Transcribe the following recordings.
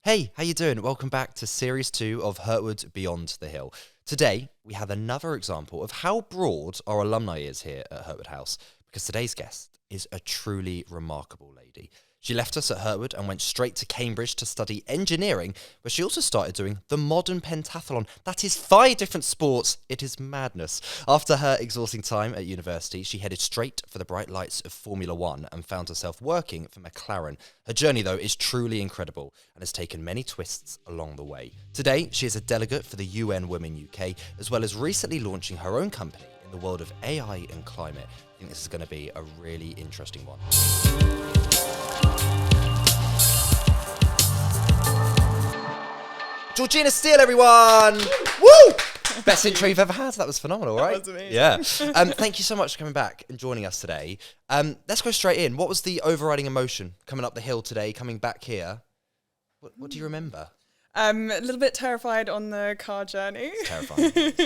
Hey, how you doing? Welcome back to Series 2 of Hurtwood Beyond the Hill. Today, we have another example of how broad our alumni is here at Hurtwood House, because today's guest is a truly remarkable lady. She left us at Hurtwood and went straight to Cambridge to study engineering, but she also started doing the modern pentathlon. That is 5 different sports. It is madness. After her exhausting time at university, she headed straight for the bright lights of Formula One and found herself working for McLaren. Her journey, though, is truly incredible and has taken many twists along the way. Today, she is a delegate for the UN Women UK, as well as recently launching her own company in the world of AI and climate. I think this is going to be a really interesting one. Georgina Steele, everyone! Woo! Best intro you've ever had. That was phenomenal, right? That was amazing. Yeah. Thank you so much for coming back and joining us today. Let's go straight in. What was the overriding emotion coming up the hill today, coming back here? What do you remember? A little bit terrified on the car journey. It's terrifying. It's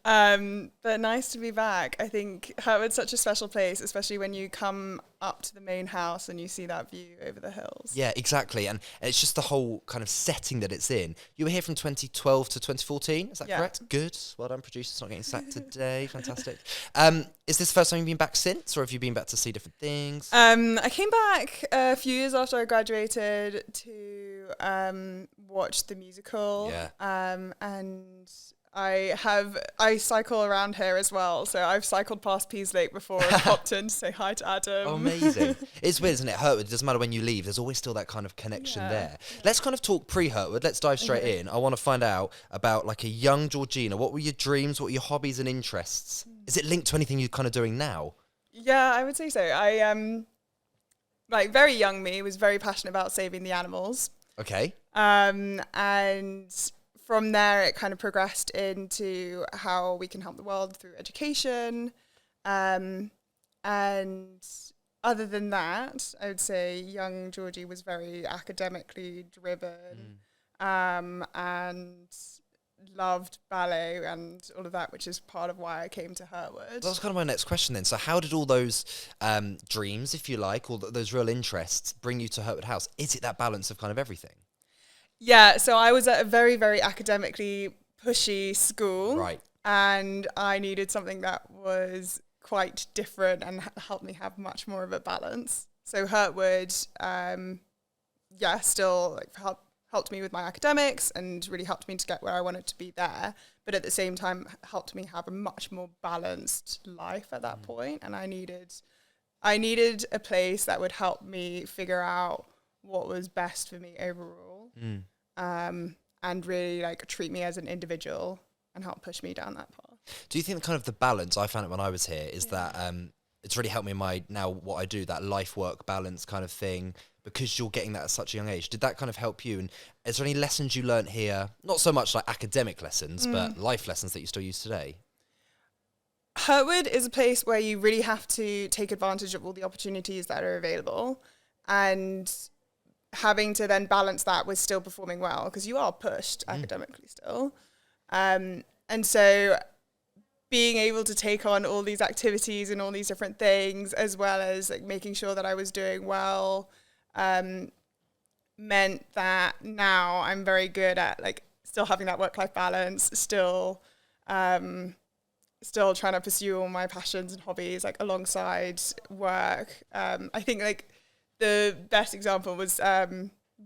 terrifying. But nice to be back. I think Hurtwood's such a special place, especially when you come up to the main house and you see that view over the hills. Yeah, exactly. And it's just the whole kind of setting that it's in. You were here from 2012 to 2014, is that correct? Good. Well done, producers, not getting sacked today. Fantastic. Is this the first time you've been back since, or have you been back to see different things? I came back a few years after I graduated to watch the musical. Yeah. And I cycle around here as well, so I've cycled past Peas Lake before and popped in to say hi to Adam. Oh, amazing. It's weird, isn't it? Hurtwood, it doesn't matter when you leave, there's always still that kind of connection there. Let's kind of talk pre-Hurtwood. Let's dive straight in. I want to find out about like a young Georgina. What were your dreams? What were your hobbies and interests? Is it linked to anything you're kind of doing now? Yeah, I would say so. I like very young me was very passionate about saving the animals. Okay. And from there, it kind of progressed into how we can help the world through education. And other than that, I would say young Georgie was very academically driven and loved ballet and all of that, which is part of why I came to Hurtwood. That was kind of my next question then. So how did all those dreams, if you like, or those real interests bring you to Hurtwood House? Is it that balance of kind of everything? Yeah, so I was at a very, very academically pushy school. Right. And I needed something that was quite different and helped me have much more of a balance. So Hurtwood, still helped me with my academics and really helped me to get where I wanted to be there. But at the same time, helped me have a much more balanced life at that point. And I needed a place that would help me figure out what was best for me overall. And really like treat me as an individual and help push me down that path. Do you think kind of the balance, I found it when I was here, is that it's really helped me in my, now what I do, that life-work balance kind of thing, because you're getting that at such a young age. Did that kind of help you? And is there any lessons you learnt here, not so much like academic lessons, but life lessons that you still use today? Hurtwood is a place where you really have to take advantage of all the opportunities that are available, and having to then balance that with still performing well, because you are pushed academically still. And so being able to take on all these activities and all these different things, as well as like making sure that I was doing well, meant that now I'm very good at like still having that work-life balance, still trying to pursue all my passions and hobbies like alongside work. I think like the best example was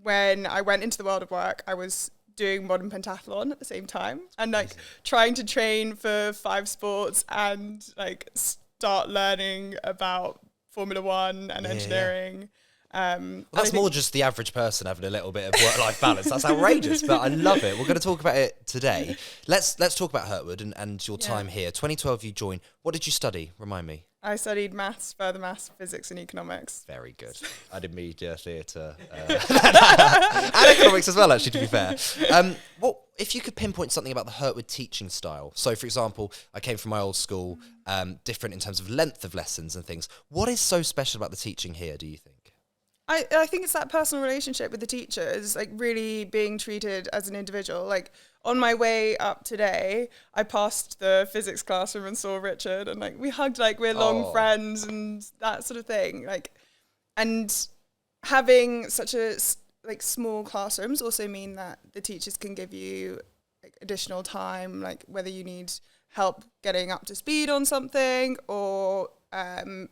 when I went into the world of work, I was doing modern pentathlon at the same time and like trying to train for 5 sports and like start learning about Formula One and engineering. Well, that's more just the average person having a little bit of work-life balance. That's outrageous, but I love it. We're going to talk about it today. Let's talk about Hurtwood and your time here. 2012 you joined. What did you study? Remind me. I studied maths, further maths, physics and economics. Very good. I did media, theatre, and economics as well, actually, to be fair. What if you could pinpoint something about the Hurtwood teaching style? So, for example, I came from my old school, different in terms of length of lessons and things. What is so special about the teaching here, do you think? I think it's that personal relationship with the teachers, like really being treated as an individual. Like on my way up today, I passed the physics classroom and saw Richard, and like we hugged like we're long friends and that sort of thing. Like, and having such a like small classrooms also mean that the teachers can give you like additional time, like whether you need help getting up to speed on something, or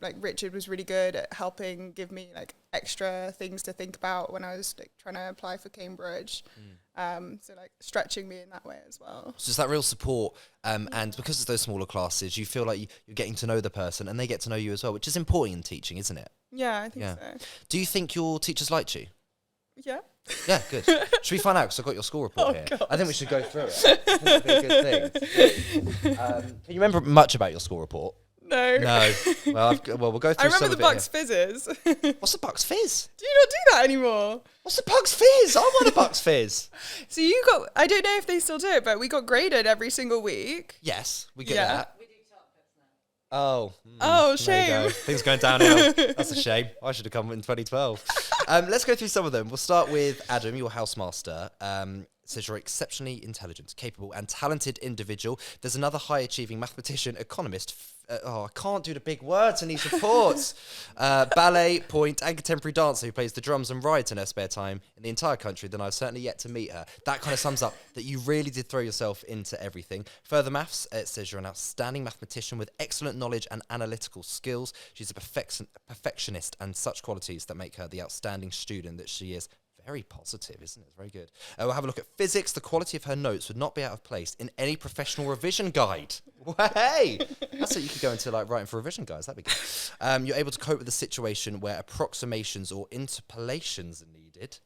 like Richard was really good at helping give me like extra things to think about when I was like trying to apply for Cambridge. So like stretching me in that way as well. So it's that real support, and because it's those smaller classes, you feel like you're getting to know the person and they get to know you as well, which is important in teaching, isn't it? Yeah, I think so. Do you think your teachers liked you? Yeah. Yeah, good. Should we find out? Because I've got your school report here. Gosh. I think we should go through it. I think it'd be a good thing. Can you remember much about your school report? No. No. Well, we'll go through I remember some the of Bucks it Fizzes. What's the Bucks Fizz? Do you not do that anymore? What's the Bucks Fizz? I want a Bucks Fizz. So I don't know if they still do it, but we got graded every single week. Yes, we get Yeah. that. Oh. Oh, there you shame. go. Things going downhill. That's a shame. I should have come in 2012. Let's go through some of them. We'll start with Adam, your housemaster. Says you're exceptionally intelligent, capable, and talented individual. There's another high-achieving mathematician, economist. I can't do the big words in these reports. Ballet, point, and contemporary dancer who plays the drums and rides in her spare time in the entire country. Then I've certainly yet to meet her. That kind of sums up that you really did throw yourself into everything. Further maths, it says you're an outstanding mathematician with excellent knowledge and analytical skills. She's a perfectionist, and such qualities that make her the outstanding student that she is. Very positive, isn't it? Very good. We'll have a look at physics. The quality of her notes would not be out of place in any professional revision guide. Well, hey, that's what you could go into, like writing for revision guides. That'd be good. You're able to cope with a situation where approximations or interpolations are needed,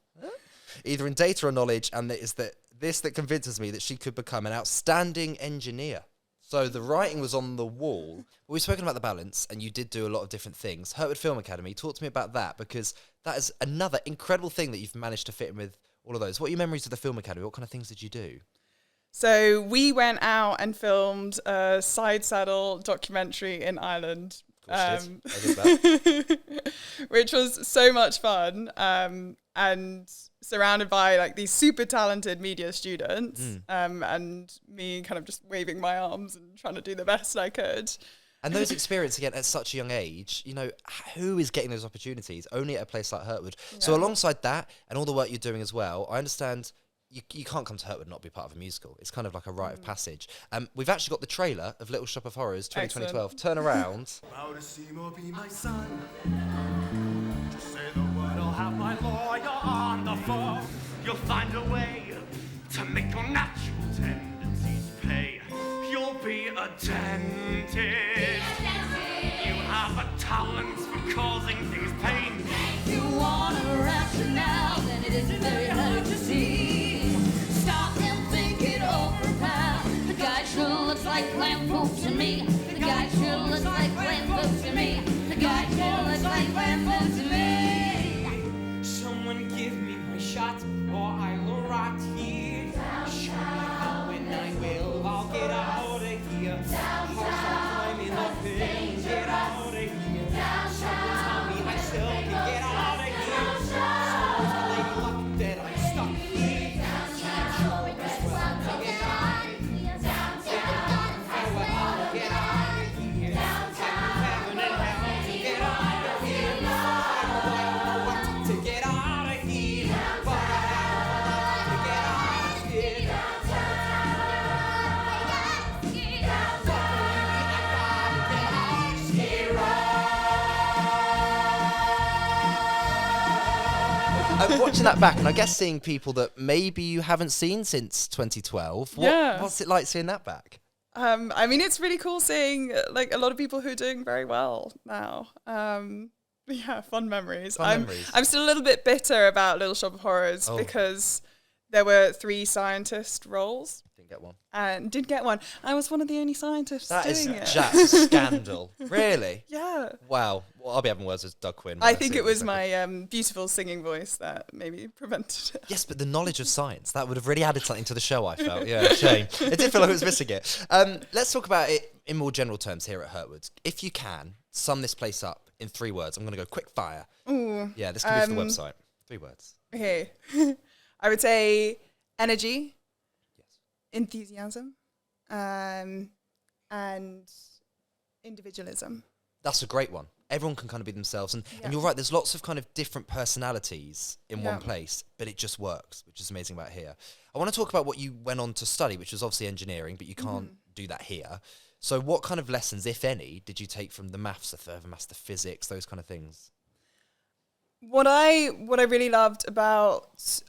either in data or knowledge, and it is this that convinces me that she could become an outstanding engineer. So the writing was on the wall. Well, we've spoken about the balance, and you did do a lot of different things. Hurtwood Film Academy, talk to me about that, because that is another incredible thing that you've managed to fit in with all of those. What are your memories of the Film Academy? What kind of things did you do? So we went out and filmed a side saddle documentary in Ireland. Which was so much fun, and surrounded by like these super talented media students, and me kind of just waving my arms and trying to do the best I could. And those experiences, again, at such a young age, you know, who is getting those opportunities? Only at a place like Hurtwood. Yeah. So alongside that and all the work you're doing as well, I understand you can't come to Hurtwood and not be part of a musical. It's kind of like a rite of passage. We've actually got the trailer of Little Shop of Horrors 2012. Excellent. Turn around. Be my son. Just say the word, I'll have my lawyer on the phone. You'll find a way to make your natural tendencies pay. You'll be a dentist. You have a talent for causing things pain. If you want a rationale, then it isn't very hard to see. Stop and think it over, pal. The guy sure looks like clam poop to me. The guy sure looks like clam poop to me. The guy sure looks like clam poop to me. Someone give me my shot, or I'll rot here. Show me how and I will. I'll get out of here. I'm in the pit. Get out of here. Someone tell me I still can get out of here. Someone tell Lady Luck that I'm stuck here. Can't show this well to get out of here. I'll get out of here. Heaven and hell to get out of here. I don't know what to get out of here, but I have to get out of here. I'm watching that back, and I guess seeing people that maybe you haven't seen since 2012. What's it like seeing that back? I mean, it's really cool seeing like a lot of people who are doing very well now. Yeah, fun memories. I'm still a little bit bitter about Little Shop of Horrors because there were 3 scientist roles. Didn't get one. And didn't get one. I was one of the only scientists doing it. That is a scandal. Really? Yeah. Wow. Well, I'll be having words with Doug Quinn. I think it was my beautiful singing voice that maybe prevented it. Yes, but the knowledge of science, that would have really added something to the show, I felt. Yeah, shame. It did feel like it was missing it. Let's talk about it in more general terms here at Hurtwood. If you can, sum this place up in 3 words. I'm going to go quick fire. Ooh. Yeah, this can be for the website. 3 words. Okay. I would say energy. Enthusiasm, and individualism. That's a great one. everyone can kind of be themselves. And you're right, there's lots of kind of different personalities in Yeah. one place, but it just works, which is amazing about here. I want to talk about what you went on to study, which was obviously engineering, but you can't do that here. So what kind of lessons, if any, did you take from the maths, the further maths, the physics, those kind of things? What I really loved about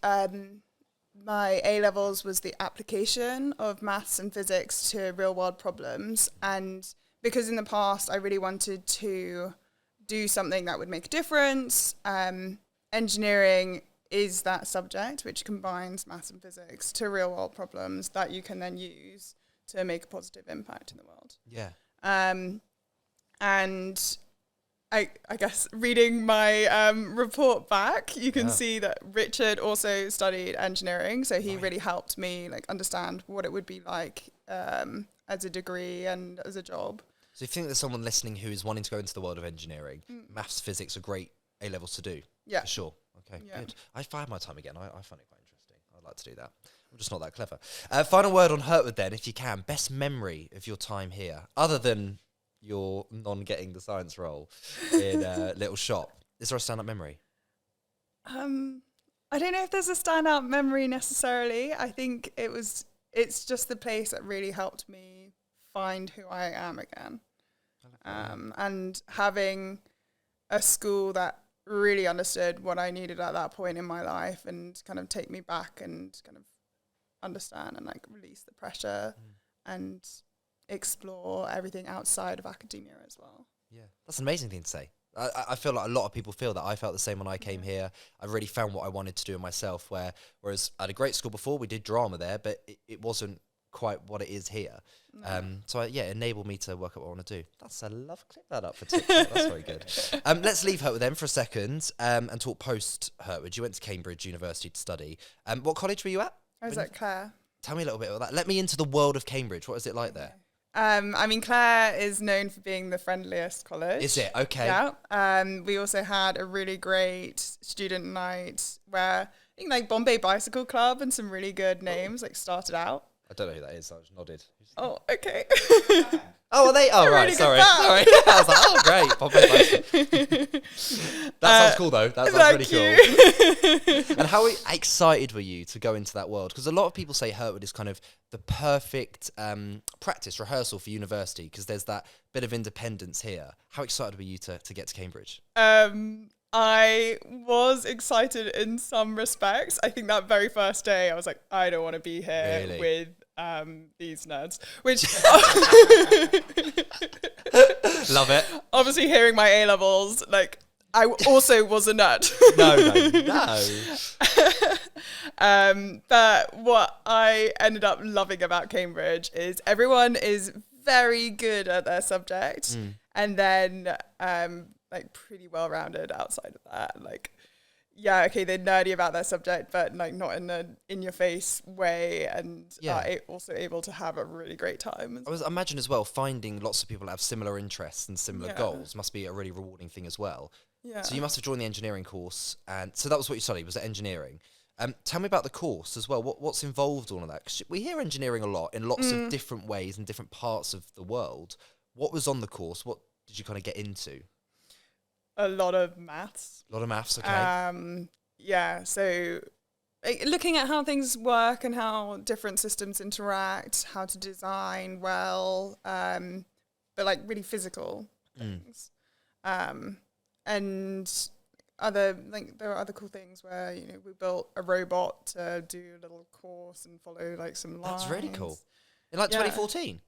my A levels was the application of maths and physics to real world problems. And because in the past I really wanted to do something that would make a difference, engineering is that subject which combines maths and physics to real world problems that you can then use to make a positive impact in the world. Yeah. And I guess reading my report back, you can see that Richard also studied engineering, so he really helped me like understand what it would be like as a degree and as a job. So if you think there's someone listening who is wanting to go into the world of engineering, maths, physics are great A-levels to do. Yeah. For sure. Okay, Yeah. good. If I had my time again, I find it quite interesting. I'd like to do that. I'm just not that clever. Final word on Hurtwood then, if you can. Best memory of your time here, other than your non-getting the science role in Little Shop. Is there a stand-up memory? I don't know if there's a standout memory necessarily. I think it's just the place that really helped me find who I am again. And having a school that really understood what I needed at that point in my life and kind of take me back and kind of understand and like release the pressure and explore everything outside of academia as well. Yeah, that's an amazing thing to say. I feel like a lot of people feel that. I felt the same when I came here. I really found what I wanted to do in myself, whereas I had a great school before, we did drama there, but it wasn't quite what it is here. So it enabled me to work out what I want to do. That's a love. Click that up for TikTok. That's very good. Let's leave Hurtwood then for a second and talk post Hurtwood. You went to Cambridge University to study. What college were you at? I was at Clare. Tell me a little bit about that. Let me into the world of Cambridge. What is it like there? I mean, Clare is known for being the friendliest college. Is it? Okay. Yeah. We also had a really great student night where I think like Bombay Bicycle Club and some really good names like started out. I don't know who that is. I just nodded. Oh, okay. Oh, are they? Oh, right. really Sorry. good Sorry. I was like, oh, great. Bombay Bicycle. That sounds cool, though. That sounds really cool. And how excited were you to go into that world? Because a lot of people say Hurtwood is kind of the perfect practice rehearsal for university because there's that bit of independence here. How excited were you to get to Cambridge? I was excited in some respects. I think that very first day I was like, I don't want to be here with these nerds, which love it. Obviously hearing my A-levels, like I also was a nerd. No. But what I ended up loving about Cambridge is everyone is very good at their subject and then like pretty well-rounded outside of that. Like, yeah, okay, they're nerdy about their subject, but like not in a in-your-face way, and are also able to have a really great time. I imagine as well, finding lots of people that have similar interests and similar goals must be a really rewarding thing as well. Yeah. So you must have joined the engineering course, and so that was what you studied, was it engineering? Tell me about the course as well. What's involved all of that? 'Cause we hear engineering a lot in lots of different ways in different parts of the world. What was on the course? What did you kind of get into? A lot of maths. A lot of maths, okay. Yeah, so looking at how things work and how different systems interact, how to design well, but like really physical things. And there are other cool things where, you know, we built a robot to do a little course and follow like some lines. That's really cool. In like 2014?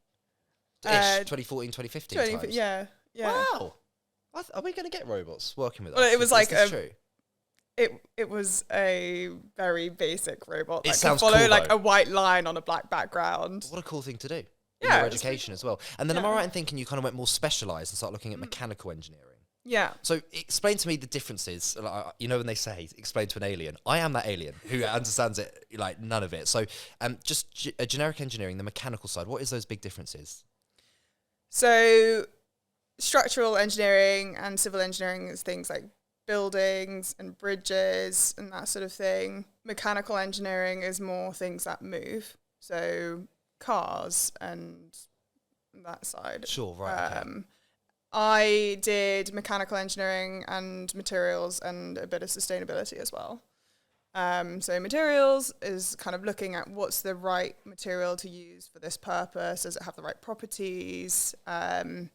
2014, 2015 times. Yeah. Wow. Are we going to get robots working with us? Well, it was like true? It was a very basic robot that sounds could follow cool, like though. a white line on a black background. What a cool thing to do in Yeah, your it's education as well. And then am I right in thinking you kind of went more specialised and started looking at mechanical engineering? Yeah. So explain to me the differences. Like, you know when they say, explain to an alien. I am that alien who understands it, like none of it. So just a generic engineering, the mechanical side, what is those big differences? So structural engineering and civil engineering is things like buildings and bridges and that sort of thing. Mechanical engineering is more things that move. So cars and that side. Sure, right. Okay. I did mechanical engineering and materials and a bit of sustainability as well. So materials is kind of looking at what's the right material to use for this purpose. Does it have the right properties? And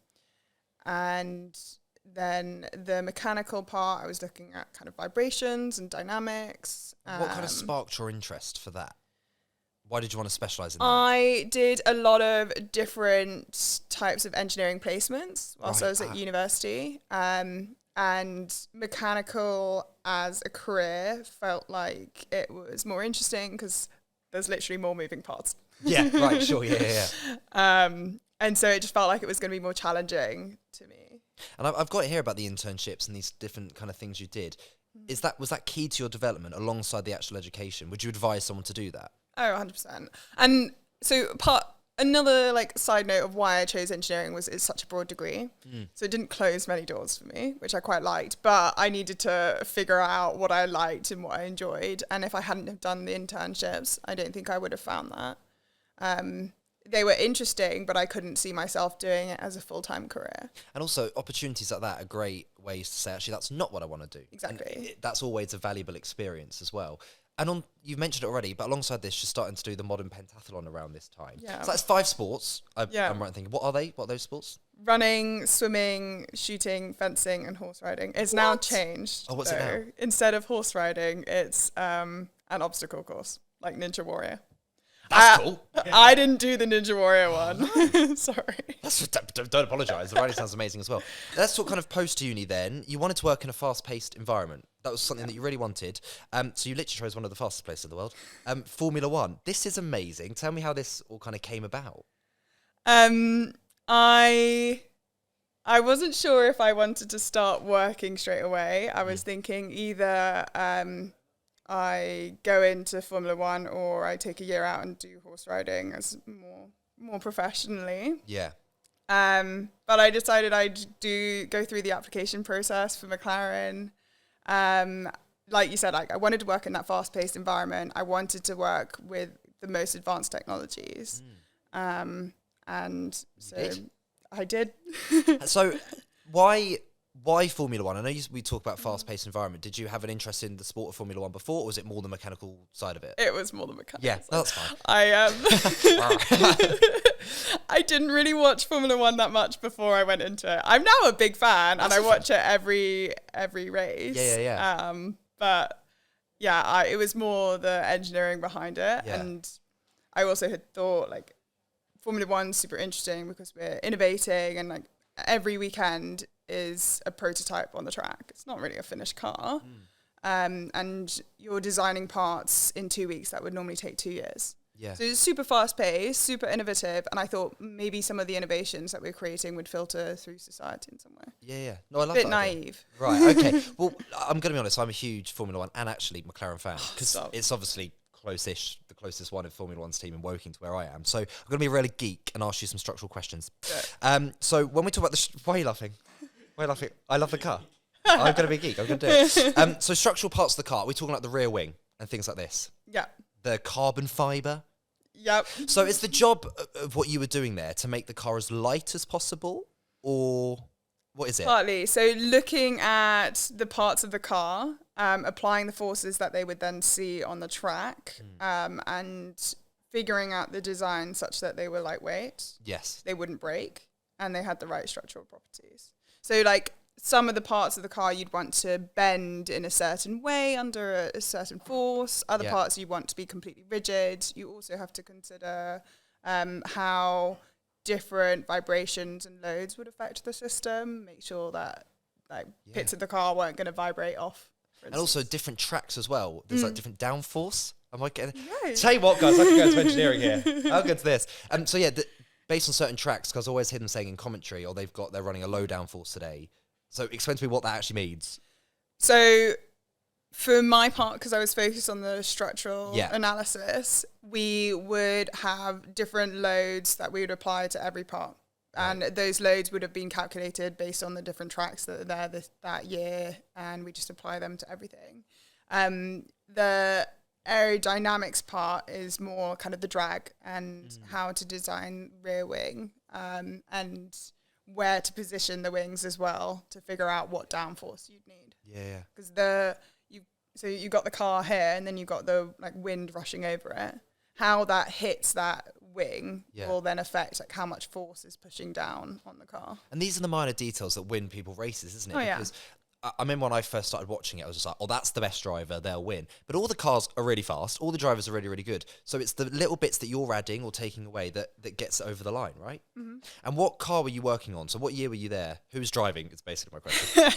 then the mechanical part, I was looking at kind of vibrations and dynamics. What kind of sparked your interest for that? Why did you want to specialise in that? I did a lot of different types of engineering placements whilst I was at university. And mechanical as a career felt like it was more interesting because there's literally more moving parts. Yeah, right, sure, yeah. And so it just felt like it was going to be more challenging to me. And I've got to hear about the internships and these different kind of things you did. Was that key to your development alongside the actual education? Would you advise someone to do that? Oh, 100%. And so another like side note of why I chose engineering was it's such a broad degree. So it didn't close many doors for me, which I quite liked, but I needed to figure out what I liked and what I enjoyed. And if I hadn't have done the internships, I don't think I would have found that. They were interesting, but I couldn't see myself doing it as a full-time career. And also, opportunities like that are great ways to say, actually, that's not what I want to do. Exactly. And that's always a valuable experience as well. And you've mentioned it already, but alongside this, you're starting to do the modern pentathlon around this time. Yeah. So that's 5 sports. I'm right in thinking. What are they? What are those sports? Running, swimming, shooting, fencing, and horse riding. It's now changed. Oh, what's it now? Instead of horse riding, it's an obstacle course, like Ninja Warrior. That's cool. I didn't do the Ninja Warrior one. Sorry. Don't apologise. The riding sounds amazing as well. Let's talk kind of post-uni then. You wanted to work in a fast-paced environment. That was something that you really wanted. So you literally chose one of the fastest places in the world. Formula One. This is amazing. Tell me how this all kind of came about. I wasn't sure if I wanted to start working straight away. I was thinking either I go into Formula One or I take a year out and do horse riding as more professionally. Yeah. But I decided I'd go through the application process for McLaren. Like you said, I wanted to work in that fast-paced environment. I wanted to work with the most advanced technologies. And so I did. So why Formula One? I know we talk about fast-paced environment. Did you have an interest in the sport of Formula One before, or was it more the mechanical side of it? It was more the mechanical. Yeah, no, that's fine. I didn't really watch Formula One that much before I went into it. I'm now a big fan, and I watch it every race. Yeah. But yeah, it was more the engineering behind it, and I also had thought like Formula One's super interesting because we're innovating, and like every weekend is a prototype on the track. It's not really a finished car. And you're designing parts in 2 weeks that would normally take 2 years. Yeah. So it's super fast paced, super innovative. And I thought maybe some of the innovations that we're creating would filter through society in some way. Yeah. No, I love that. A bit naive. Right, okay. Well, I'm going to be honest, I'm a huge Formula One and actually McLaren fan because it's obviously close-ish, the closest one in Formula One's team in Woking to where I am. So I'm going to be a really geek and ask you some structural questions. Yeah. So when we talk about why are you laughing? Why are you laughing? I love the car. I'm going to be a geek. I'm going to do it. So structural parts of the car, we're talking about the rear wing and things like this. Yeah. The carbon fibre. Yep. So is the job of what you were doing there to make the car as light as possible, or what is it? Partly. So looking at the parts of the car, applying the forces that they would then see on the track, and figuring out the design such that they were lightweight. Yes. They wouldn't break, and they had the right structural properties. So like some of the parts of the car you'd want to bend in a certain way under a certain force. Other parts you want to be completely rigid. You also have to consider how different vibrations and loads would affect the system. Make sure that bits of the car weren't going to vibrate off. And also different tracks as well. There's like different downforce. Am I getting? Right. Tell you what, guys, I can go into engineering here. How good's this? So yeah, based on certain tracks, because I always hear them saying in commentary, or they're running a low downforce today. So explain to me what that actually means. So for my part, because I was focused on the structural analysis, we would have different loads that we would apply to every part. And those loads would have been calculated based on the different tracks that are there that year, and we just apply them to everything. The aerodynamics part is more kind of the drag and how to design rear wing. And where to position the wings as well to figure out what downforce you'd need. Yeah. Because so you got the car here, and then you got the like wind rushing over it. How that hits that wing will then affect like how much force is pushing down on the car. And these are the minor details that win people races, isn't it? Oh, yeah. Because I remember when I first started watching it, I was just like, oh, that's the best driver, they'll win. But all the cars are really fast. All the drivers are really, really good. So it's the little bits that you're adding or taking away that gets it over the line, right? Mm-hmm. And what car were you working on? So what year were you there? Who was driving? It's basically my question.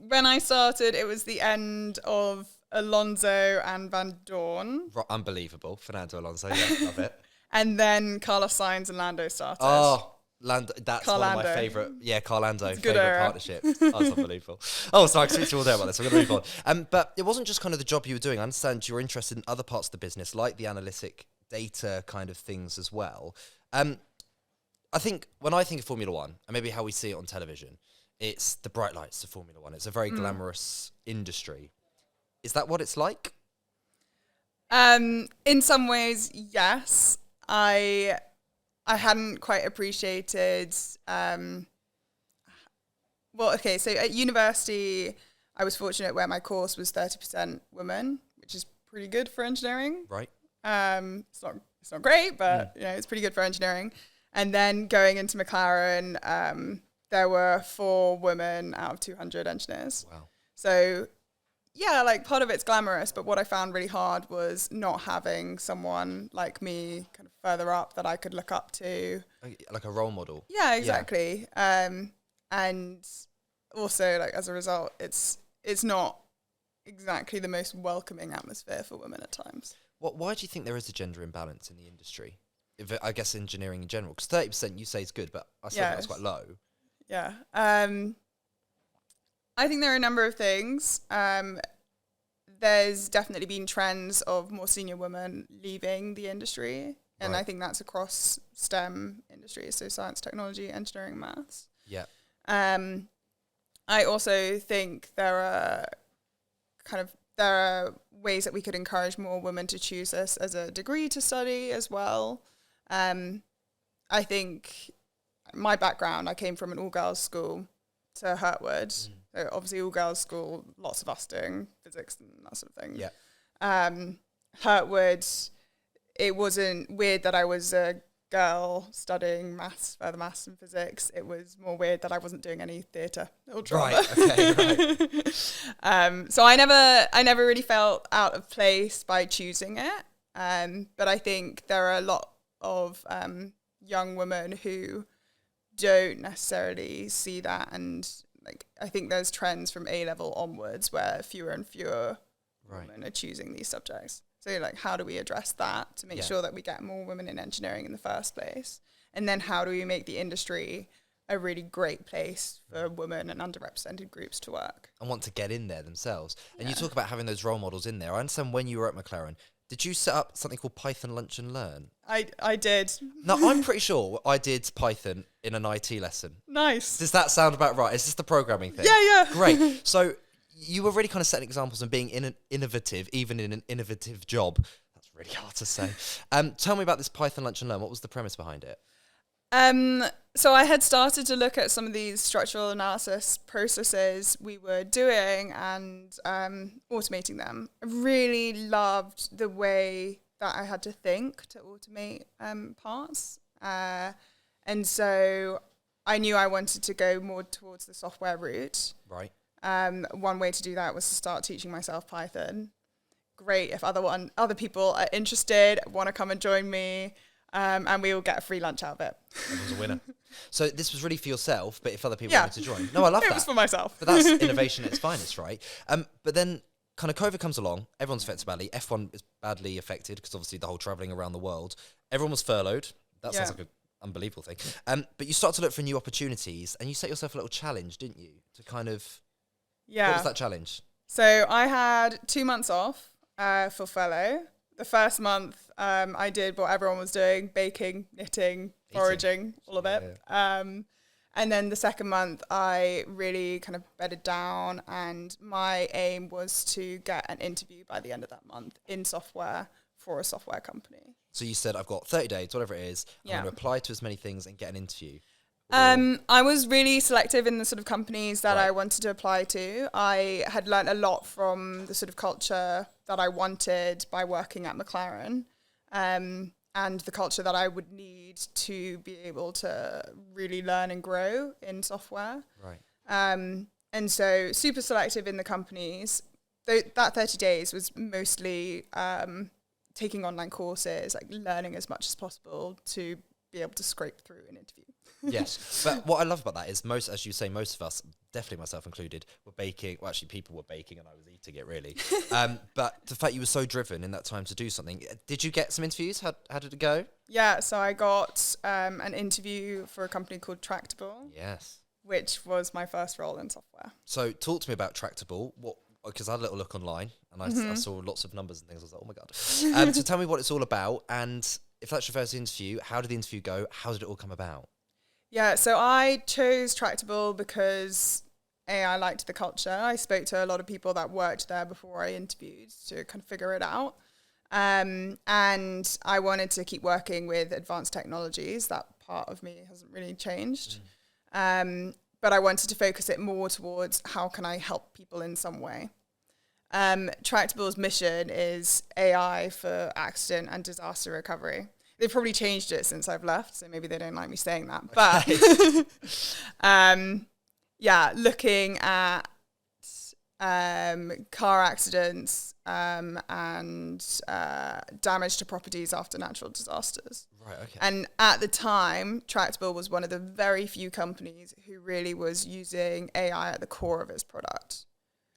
When I started, it was the end of Alonso and Van Dorn. Unbelievable. Fernando Alonso, yeah, love it. And then Carlos Sainz and Lando started. Oh, Lando, that's one of my favourite. Yeah, Carlando, favourite partnership. That's unbelievable. Oh, so I can speak to you all day about this. I'm going to move on. But it wasn't just kind of the job you were doing. I understand you were interested in other parts of the business, like the analytic data kind of things as well. I think when I think of Formula One, and maybe how we see it on television, it's the bright lights of Formula One. It's a very glamorous industry. Is that what it's like? In some ways, yes. I hadn't quite appreciated, so at university, I was fortunate where my course was 30% women, which is pretty good for engineering. Right. It's not great, but it's pretty good for engineering. And then going into McLaren, there were 4 women out of 200 engineers. Wow. So yeah, like part of it's glamorous, but what I found really hard was not having someone like me kind of further up that I could look up to. Like a role model. Yeah, exactly. And also, like as a result, it's not exactly the most welcoming atmosphere for women at times. Why do you think there is a gender imbalance in the industry? I guess engineering in general, because 30% you say is good, but I still think that's quite low. Yeah. I think there are a number of things. There's definitely been trends of more senior women leaving the industry. And I think that's across STEM industries, so science, technology, engineering, maths. Yeah. I also think there are ways that we could encourage more women to choose this as a degree to study as well. I think my background, I came from an all-girls school to Hurtwood. So obviously all-girls school, lots of us doing physics and that sort of thing. Yeah. Hurtwood, it wasn't weird that I was a girl studying further maths and physics. It was more weird that I wasn't doing any theatre or drama. Right, okay, right. So I never really felt out of place by choosing it. But I think there are a lot of young women who don't necessarily see that, and like I think there's trends from A-level onwards where fewer and fewer women are choosing these subjects. So like, how do we address that to make sure that we get more women in engineering in the first place? And then how do we make the industry a really great place for women and underrepresented groups to work? And want to get in there themselves. And you talk about having those role models in there. I understand when you were at McLaren, did you set up something called Python Lunch and Learn? I did. No, I'm pretty sure I did Python in an IT lesson. Nice. Does that sound about right? Is this the programming thing? Yeah. Great. So you were really kind of setting examples and being innovative, even in an innovative job. That's really hard to say. Tell me about this Python Lunch and Learn. What was the premise behind it? So I had started to look at some of these structural analysis processes we were doing and automating them. I really loved the way that I had to think to automate parts. And so I knew I wanted to go more towards the software route. Right. One way to do that was to start teaching myself Python. Great if other people are interested, want to come and join me. And we will get a free lunch out of it. That was a winner. So this was really for yourself, but if other people wanted to join. No, I love that. It was for myself. But that's innovation at its finest, right? But then kind of COVID comes along. Everyone's affected badly. F1 is badly affected because obviously the whole travelling around the world. Everyone was furloughed. That sounds like an unbelievable thing. But you start to look for new opportunities and you set yourself a little challenge, didn't you? To kind of... Yeah. What was that challenge? So I had 2 months off for furlough. The first month, I did what everyone was doing: baking, knitting, foraging, all of it. Yeah. And then the second month, I really kind of bedded down, and my aim was to get an interview by the end of that month in software for a software company. So you said, I've got 30 days, whatever it is, I'm going to apply to as many things and get an interview. I was really selective in the sort of companies that Right. I wanted to apply to. I had learnt a lot from the sort of culture that I wanted by working at McLaren, and the culture that I would need to be able to really learn and grow in software. Right. And so super selective in the companies. That 30 days was mostly taking online courses, like learning as much as possible to be able to scrape through an interview. Yes, but what I love about that is most, as you say, most of us, definitely myself included, were baking. Well, actually, people were baking, and I was eating it really. But the fact you were so driven in that time to do something, did you get some interviews? How did it go? Yeah, so I got an interview for a company called Tractable, Yes. which was my first role in software. So talk to me about Tractable. What? Because I had a little look online and I saw lots of numbers and things. I was like, oh my god. So tell me what it's all about, and if that's your first interview, how did the interview go? How did it all come about? Yeah, so I chose Tractable because I liked the culture. I spoke to a lot of people that worked there before I interviewed to kind of figure it out. And I wanted to keep working with advanced technologies. That part of me hasn't really changed. But I wanted to focus it more towards how can I help people in some way. Tractable's mission is AI for accident and disaster recovery. They've probably changed it since I've left, so maybe they don't like me saying that. But yeah, looking at car accidents and damage to properties after natural disasters. Right. Okay. And at the time, Tractable was one of the very few companies who really was using AI at the core of its product.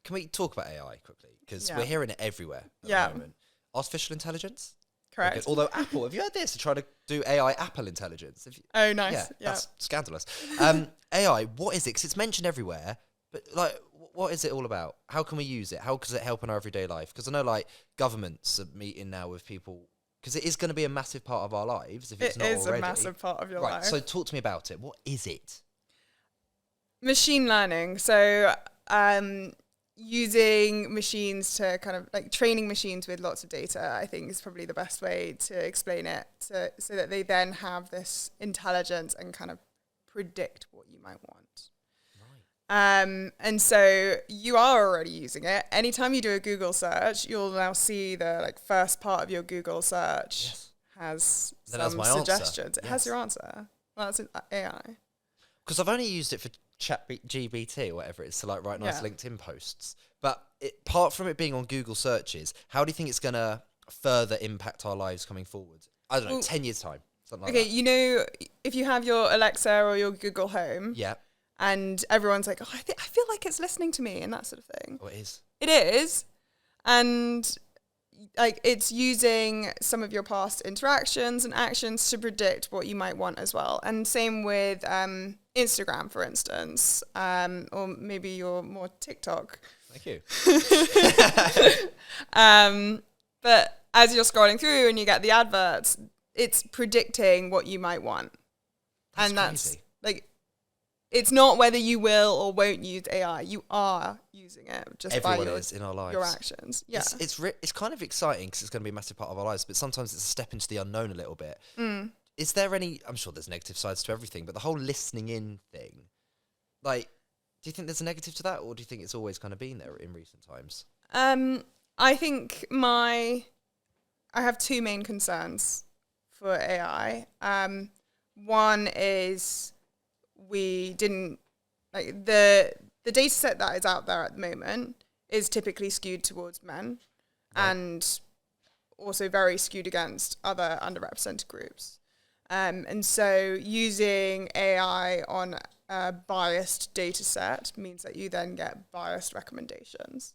Can we talk about AI quickly? Because Yeah. we're hearing it everywhere at Yeah. the moment. Artificial intelligence? Correct. Good. Although Apple, have you heard this? They're trying to do AI Apple intelligence. Oh, nice. Yeah, Yeah. that's scandalous. AI, what is it? Because it's mentioned everywhere, but like, what is it all about? How can we use it? How does it help in our everyday life? Because I know like governments are meeting now with people, because it is going to be a massive part of our lives if it's It not is already. a massive part of your Right, life. so talk to me about it. What is it? Machine learning. So using machines to kind of like training machines with lots of data, I think is probably the best way to explain it, so that they then have this intelligence and kind of predict what you might want. And so you are already using it. Anytime you do a Google search, you'll now see the like first part of your Google search has That has some my answer. suggestions. It has Yes. your answer. Well, that's AI. Because I've only used it for ChatGPT or whatever it is to like write nice Yeah. LinkedIn posts. But apart from it being on Google searches, how do you think it's going to further impact our lives coming forward? I don't know, Well, 10 years time, something like Okay, that. you know, if you have your Alexa or your Google Home, Yeah. and everyone's like, oh, I feel like it's listening to me and that sort of thing. Oh, it is. It is. And like it's using some of your past interactions and actions to predict what you might want as well. And same with Instagram, for instance, or maybe you're more TikTok. Thank you. But as you're scrolling through and you get the adverts, it's predicting what you might want. That's and that's crazy. like, it's not whether you will or won't use AI. You are using it just Everyone by is in our lives. your actions. Yeah. It's kind of exciting because it's going to be a massive part of our lives, but sometimes it's a step into the unknown a little bit. Is there any, I'm sure there's negative sides to everything, but the whole listening in thing, like, do you think there's a negative to that, or do you think it's always kind of been there in recent times? I think I have two main concerns for AI. One is we didn't, like, the data set that is out there at the moment is typically skewed towards men, and also very skewed against other underrepresented groups. And so using AI on a biased data set means that you then get biased recommendations.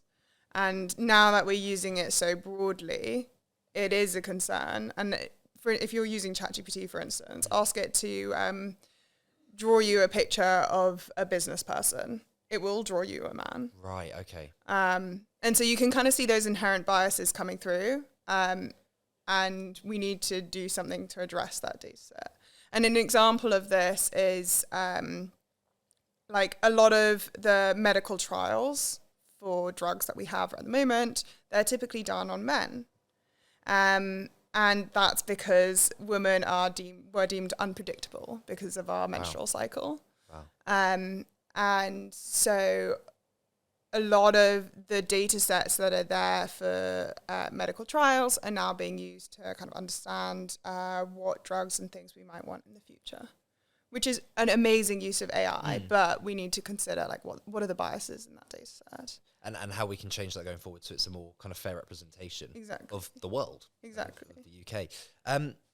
And now that we're using it so broadly, it is a concern. And if you're using ChatGPT, for instance, ask it to draw you a picture of a business person. It will draw you a man. Right, okay. And so you can kind of see those inherent biases coming through. And we need to do something to address that data set. And an example of this is like a lot of the medical trials for drugs that we have at the moment, they're typically done on men. And that's because women were deemed unpredictable because of our menstrual cycle. Wow. And so a lot of the data sets that are there for medical trials are now being used to kind of understand what drugs and things we might want in the future, which is an amazing use of AI, but we need to consider like what are the biases in that data set. And how we can change that going forward so it's a more kind of fair representation of the world. Exactly. Of the UK.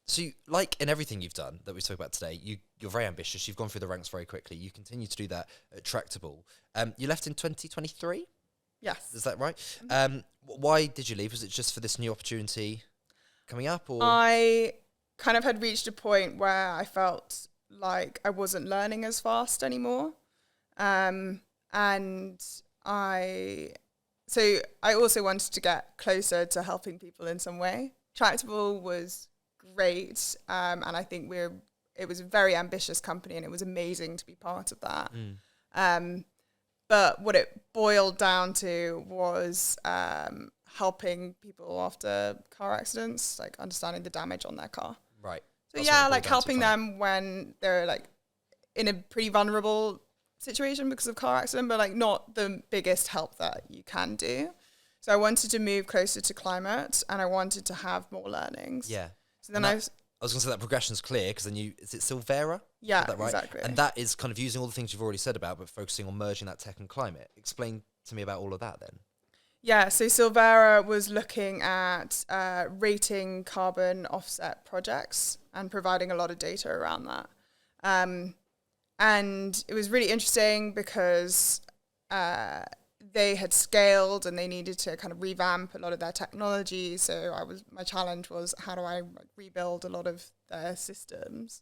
So like in everything you've done that we spoke about today, you're very ambitious. You've gone through the ranks very quickly. You continue to do that at Tractable. You left in 2023? Yes. Is that right? Why did you leave? Was it just for this new opportunity coming up? Or I kind of had reached a point where I felt like I wasn't learning as fast anymore. And I also wanted to get closer to helping people in some way. Tractable was great, and I think it was a very ambitious company, and it was amazing to be part of that. But what it boiled down to was helping people after car accidents, like understanding the damage on their car. Right. So yeah, like helping them when they're like in a pretty vulnerable situation because of car accident, but like not the biggest help that you can do. So I wanted to move closer to climate, and I wanted to have more learnings. Yeah. So then I was going to say that progression's clear because then is it Sylvera? Yeah, is that right? Exactly. And that is kind of using all the things you've already said about, but focusing on merging that tech and climate. Explain to me about all of that then. Yeah, so Sylvera was looking at rating carbon offset projects and providing a lot of data around that. And it was really interesting because they had scaled and they needed to kind of revamp a lot of their technology. So my challenge was, how do I rebuild a lot of their systems?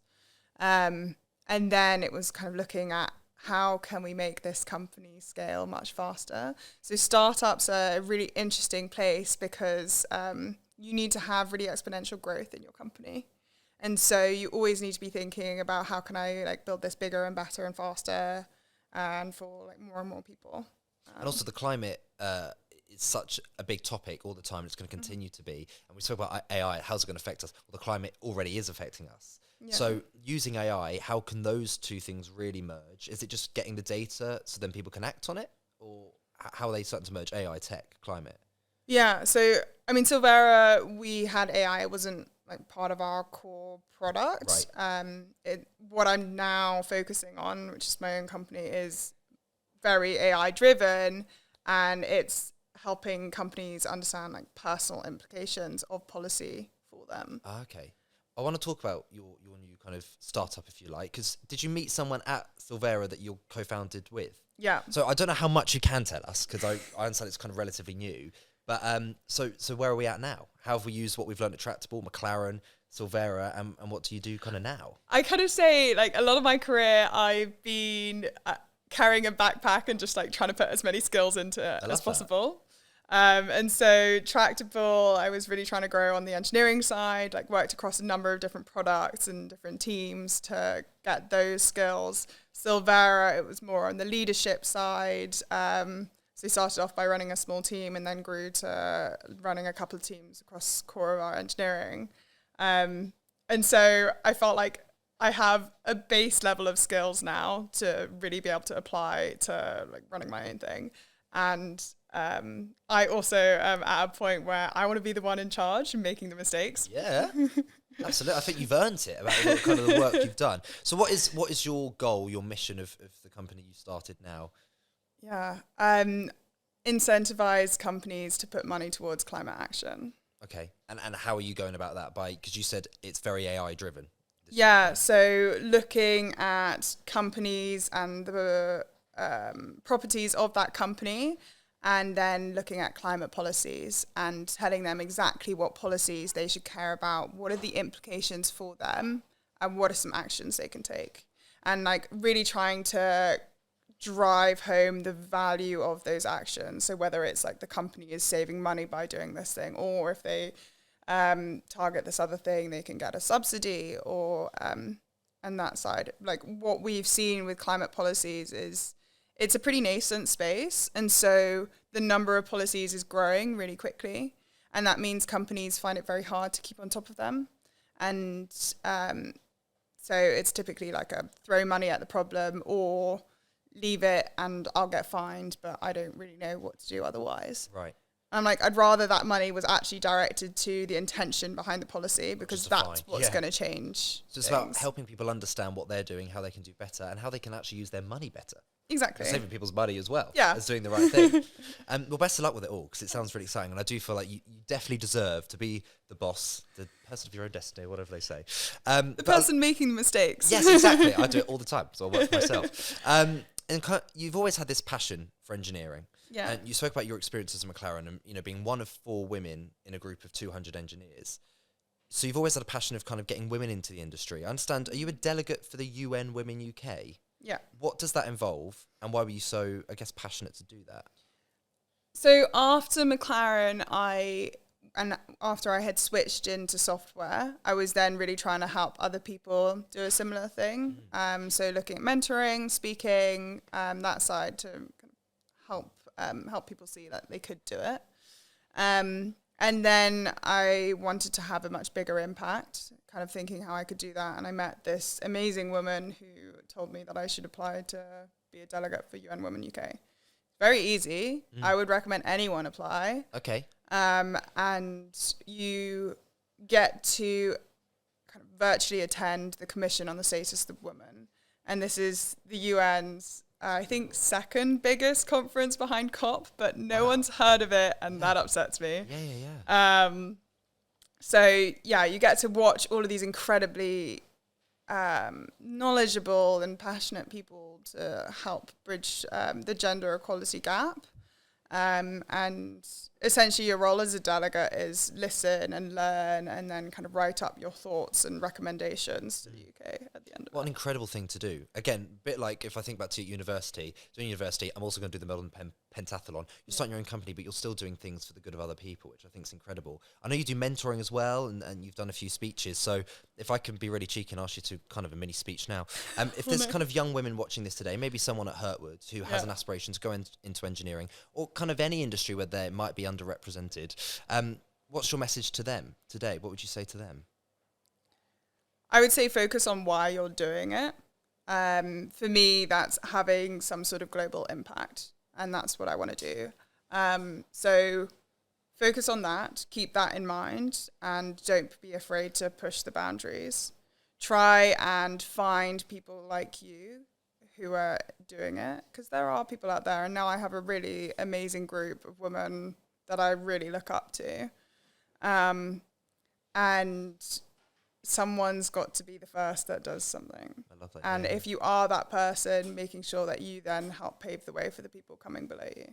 And then it was kind of looking at how can we make this company scale much faster? So startups are a really interesting place because you need to have really exponential growth in your company. And so you always need to be thinking about how can I like build this bigger and better and faster and for like more and more people. And also the climate is such a big topic all the time. It's going to continue to be. And we spoke about AI, how's it going to affect us? Well, the climate already is affecting us. Yeah. So using AI, how can those two things really merge? Is it just getting the data so then people can act on it? Or how are they starting to merge AI, tech, climate? Yeah, so I mean, Sylvera, we had AI. It wasn't like part of our core product. Right. What I'm now focusing on, which is my own company, is very AI driven, and it's helping companies understand like personal implications of policy for them. Okay. I want to talk about your new kind of startup, if you like, because did you meet someone at Sylvera that you're co-founded with? Yeah. So I don't know how much you can tell us, because I understand it's kind of relatively new. But so where are we at now? How have we used what we've learned at Tractable, McLaren, Sylvera, and what do you do kind of now? I kind of say, like, a lot of my career, I've been carrying a backpack and just like trying to put as many skills into it as possible. And so Tractable, I was really trying to grow on the engineering side, like worked across a number of different products and different teams to get those skills. Sylvera, it was more on the leadership side. So we started off by running a small team and then grew to running a couple of teams across core of our engineering. And so I felt like I have a base level of skills now to really be able to apply to like running my own thing. And I also am at a point where I want to be the one in charge and making the mistakes. Yeah, absolutely. I think you've earned it about the kind of the work you've done. So what is your goal, your mission of the company you started now? Yeah, incentivize companies to put money towards climate action. Okay, and how are you going about that? Because you said it's very AI driven. Yeah, so looking at companies and the properties of that company, and then looking at climate policies and telling them exactly what policies they should care about, what are the implications for them, and what are some actions they can take. And like really trying to drive home the value of those actions. So whether it's like the company is saving money by doing this thing, or if they target this other thing, they can get a subsidy, or and that side. Like what we've seen with climate policies is it's a pretty nascent space, and so the number of policies is growing really quickly. And that means companies find it very hard to keep on top of them. And so it's typically like a throw money at the problem or leave it and I'll get fined, but I don't really know what to do otherwise. Right. I'm like, I'd rather that money was actually directed to the intention behind the policy, because that's what's going to change. So it's about helping people understand what they're doing, how they can do better, and how they can actually use their money better. Exactly. Saving people's money as well. Yeah. As doing the right thing. Well, best of luck with it all, because it sounds really exciting. And I do feel like you definitely deserve to be the boss, the person of your own destiny, whatever they say. The person making the mistakes. Yes, exactly. I do it all the time, so I work for myself. And you've always had this passion for engineering. Yeah. And you spoke about your experiences at McLaren and, being one of 4 women in a group of 200 engineers. So you've always had a passion of kind of getting women into the industry. I understand, are you a delegate for the UN Women UK? Yeah. What does that involve, and why were you so, I guess, passionate to do that? So after McLaren, after I had switched into software, I was then really trying to help other people do a similar thing. So looking at mentoring, speaking, that side to help people see that they could do it. And then I wanted to have a much bigger impact, kind of thinking how I could do that. And I met this amazing woman who told me that I should apply to be a delegate for UN Women UK. Very easy. I would recommend anyone apply. Okay. And you get to kind of virtually attend the Commission on the Status of Women. And this is the UN's, I think, second biggest conference behind COP, but no one's heard of it, and that upsets me. Yeah. So, yeah, you get to watch all of these incredibly knowledgeable and passionate people to help bridge the gender equality gap. And essentially your role as a delegate is listen and learn and then kind of write up your thoughts and recommendations to the UK at the end of it. What an incredible thing to do. Again, a bit like if I think back to university, doing university, I'm also going to do the Melbourne Pentathlon. You're starting your own company, but you're still doing things for the good of other people, which I think is incredible. I know you do mentoring as well, and you've done a few speeches. So if I can be really cheeky and ask you to kind of a mini speech now, if there's kind of young women watching this today, maybe someone at Hurtwood who has an aspiration to go into engineering, or kind of any industry where they might be underrepresented, what's your message to them today? What would you say to them? I would say focus on why you're doing it. For me, that's having some sort of global impact, and that's what I want to do. So focus on that, keep that in mind, and don't be afraid to push the boundaries. Try and find people like you who are doing it, because there are people out there, and now I have a really amazing group of women that I really look up to. And someone's got to be the first that does something. I love that. And if you are that person, making sure that you then help pave the way for the people coming below you.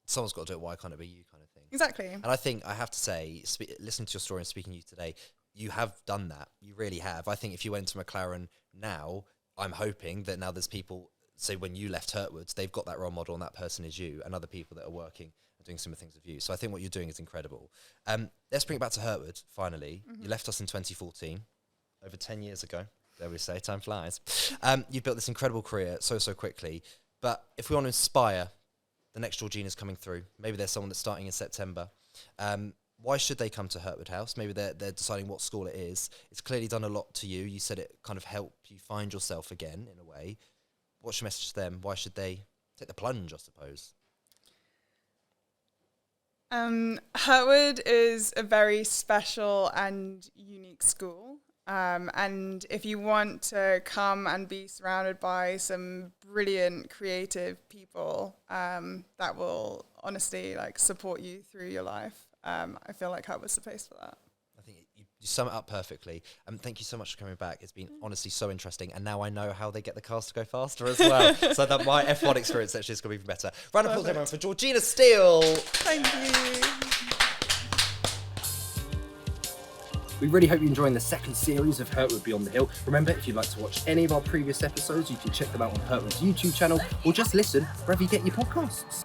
Someone's got to do it, why can't it be you kind of thing? Exactly. And I think I have to say, listening to your story and speaking to you today, you have done that. You really have. I think if you went to McLaren now, I'm hoping that now there's people, say when you left Hurtwood, they've got that role model and that person is you, and other people that are working and doing similar things with you. So I think what you're doing is incredible. Let's bring it back to Hurtwood, finally. You left us in 2014, over 10 years ago. There we say, time flies. You've built this incredible career so quickly. But if we want to inspire the next Georgina's coming through, maybe there's someone that's starting in September, why should they come to Hurtwood House? Maybe they're deciding what school it is. It's clearly done a lot to you. You said it kind of helped you find yourself again, in a way. What's your message to them? Why should they take the plunge, I suppose? Hurtwood is a very special and unique school. And if you want to come and be surrounded by some brilliant, creative people that will honestly support you through your life, I feel like Hurtwood's the place for that. I think you sum it up perfectly. Thank you so much for coming back. It's been honestly so interesting. And now I know how they get the cars to go faster as well. So that my F1 experience actually is going to be even better. Round of applause everyone for Georgina Steele. Thank you. We really hope you're enjoying the second series of Hurtwood Beyond the Hill. Remember, if you'd like to watch any of our previous episodes, you can check them out on Hurtwood's YouTube channel or just listen wherever you get your podcasts.